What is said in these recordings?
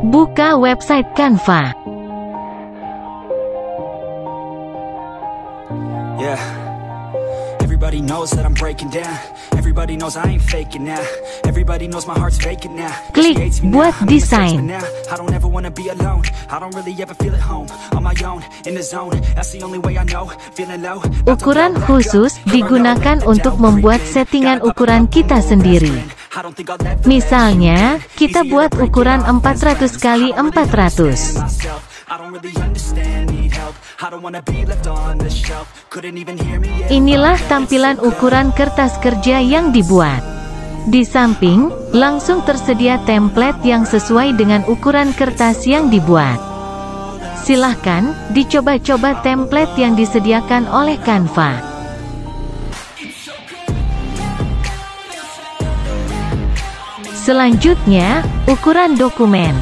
Buka website Canva. Yeah. Everybody knows that I'm breaking down. Everybody knows I ain't faking now. Everybody knows my heart's vacant now. Klik buat desain. I don't ever wanna be alone. I don't really ever feel at home. On my own, in the zone. That's the only way I know. Feeling low. Ukuran khusus digunakan untuk membuat settingan ukuran kita sendiri. Misalnya, kita buat ukuran 400 kali 400. Inilah tampilan ukuran kertas kerja yang dibuat. Di samping, langsung tersedia template yang sesuai dengan ukuran kertas yang dibuat. Silahkan, dicoba-coba template yang disediakan oleh Canva. Selanjutnya, ukuran dokumen.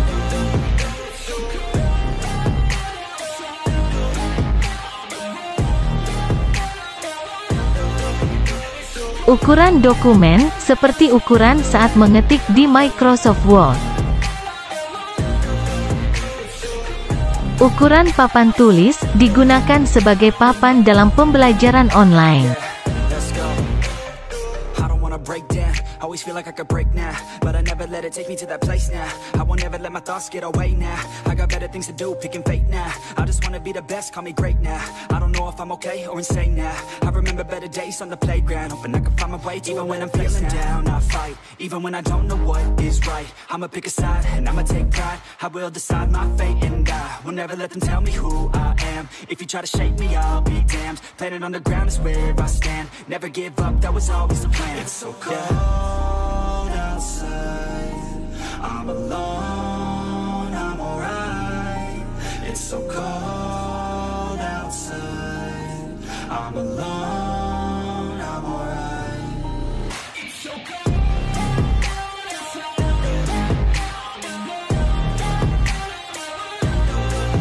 Ukuran dokumen, seperti ukuran saat mengetik di Microsoft Word. Ukuran papan tulis, digunakan sebagai papan dalam pembelajaran online. Always feel like I could break now, but I never let it take me to that place now. I won't ever let my thoughts get away now. I got better things to do, picking fate now. I just wanna be the best, call me great now. I don't know if I'm okay or insane now. I remember better days on the playground, hoping I can find my way. Even when I'm feeling down, I fight. Even when I don't know what is right, I'ma pick a side and I'ma take pride. I will decide my fate and I will never let them tell me who I am. If you try to shake me, I'll be damned. Planet on the ground is where I stand. Never give up, that was always the plan. It's so cold. Outside, I'm alone, I'm alright. It's so cold outside, I'm alone, I'm alright. It's so cold outside.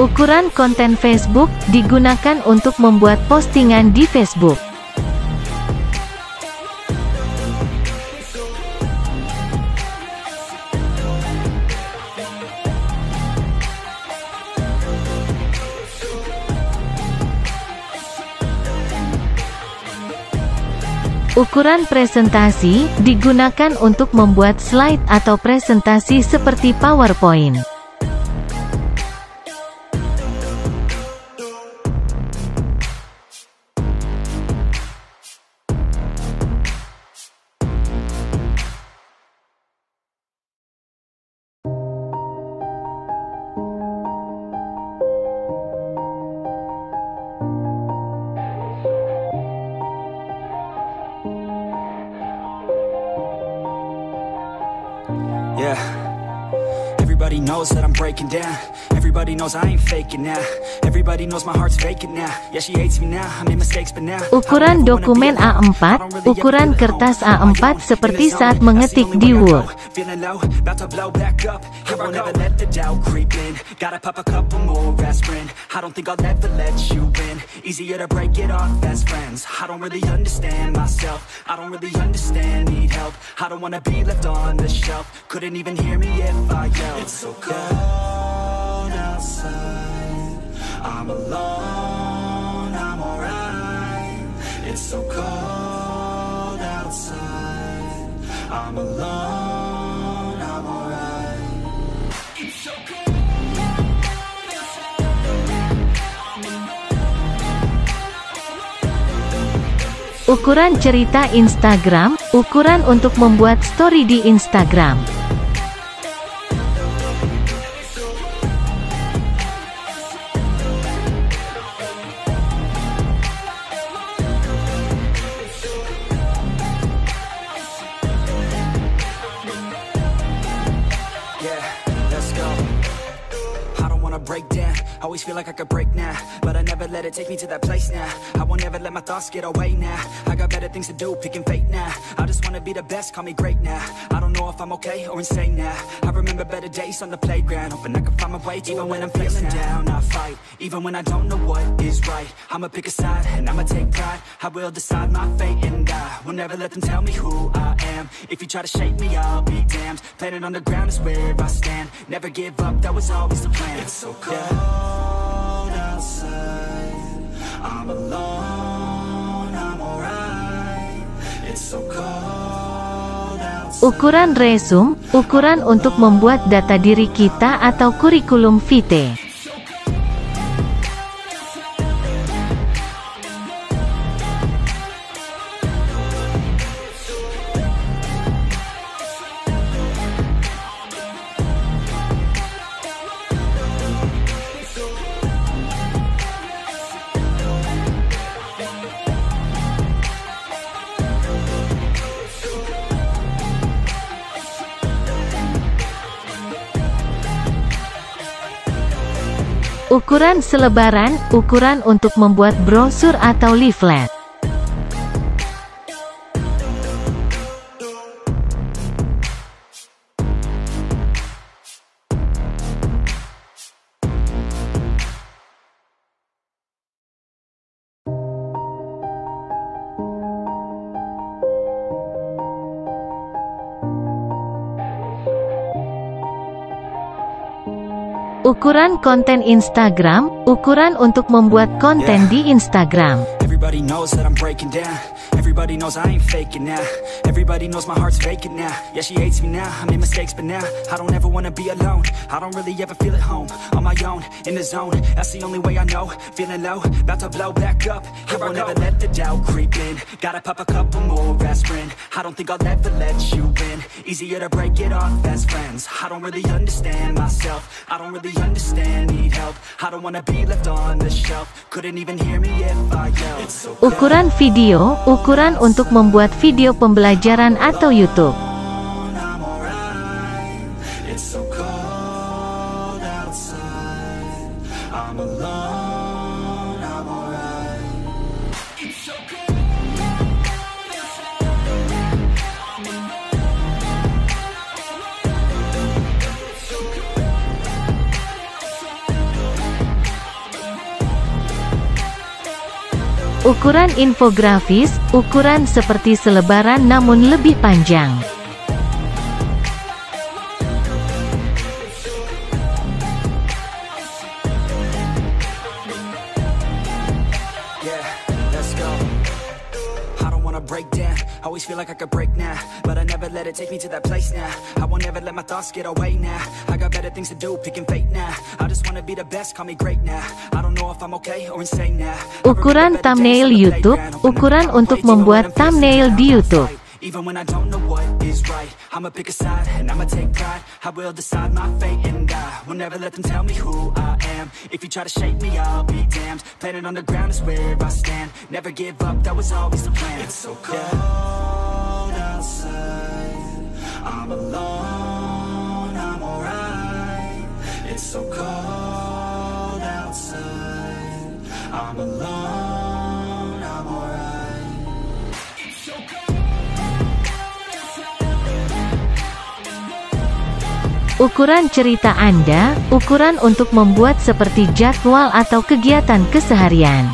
Ukuran konten Facebook digunakan untuk membuat postingan di Facebook. Ukuran presentasi digunakan untuk membuat slide atau presentasi seperti PowerPoint. Yeah. Everybody knows that I'm breaking down. Everybody knows I ain't faking now. Everybody knows my heart's vacant now. Yeah, she hates me now. I made mistakes but now. Ukuran dokumen A4, ukuran kertas A4 seperti saat mengetik di Word. Feeling low, about to blow back up. I won't ever let the doubt creep in. Gotta pop a couple more aspirin. I don't think I'll ever let you in. Easier to break it off as friends. I don't really understand myself. I don't really understand, need help. I don't wanna be left on the shelf. Couldn't even hear me if I yelled. It's so cold outside, I'm alone, I'm alright. It's so cold outside, I'm alone, I'm alright. It's so cold outside, I'm alone. Ukuran cerita Instagram, ukuran untuk membuat story di Instagram. break down. Always feel like I could break now, but I never let it take me to that place now. I won't ever let my thoughts get away now. I got better things to do, picking fate now. I just wanna be the best, call me great now. I don't know if I'm okay or insane now. I remember better days on the playground, hoping I can find my way. Even when I'm feeling down, I fight. Even when I don't know what is right, I'ma pick a side and I'ma take pride. I will decide my fate and I will never let them tell me who I am. If you try to shake me, I'll be damned. Planet on the ground is where I stand. Never give up, that was always the plan. It's so cold outside, I'm alone, I'm alright. It's so cold outside. Ukuran resume, ukuran untuk membuat data diri kita atau kurikulum vitae. Ukuran selebaran, ukuran untuk membuat brosur atau leaflet. Ukuran konten Instagram, ukuran untuk membuat konten di Instagram. Everybody knows that I'm breaking down. Everybody knows I ain't faking now. Everybody knows my heart's vacant now. Yeah, she hates me now, I made mistakes but now I don't ever wanna be alone. I don't really ever feel at home. On my own, in the zone, that's the only way I know. Feeling low, about to blow back up. Here I won't ever let the doubt creep in. Gotta pop a couple more aspirin. I don't think I'll ever let you in. Easier to break it off as friends. I don't really understand myself. I don't really understand, need help. I don't wanna be left on the shelf. Couldn't even hear me if I yelled. Ukuran video, ukuran untuk membuat video pembelajaran atau YouTube. Ukuran infografis, ukuran seperti selebaran namun lebih panjang. Always feel like I could break now, but I never let it take me to that place now. I won't ever let my thoughts get away now. I got better things to do, picking fate now. I just wanna be the best, call me great now. I don't know if I'm okay or insane now. Ukuran thumbnail YouTube, ukuran untuk membuat thumbnail di YouTube. Even when I don't know what is right, I'ma pick a side and I'ma take pride. I will decide my fate and I will never let them tell me who I am. If you try to shake me, I'll be damned. Planet on the ground is where I stand. Never give up, that was always the plan. It's so cold outside, I'm alone, I'm alright. It's so cold outside, I'm alone, I'm alright. It's so cold. Ukuran cerita Anda, ukuran untuk membuat seperti jadwal atau kegiatan keseharian.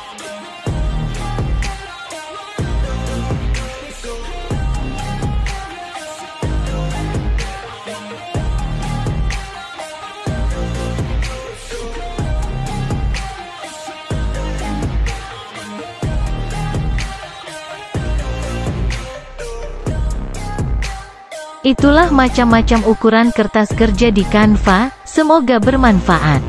Itulah macam-macam ukuran kertas kerja di Canva, semoga bermanfaat.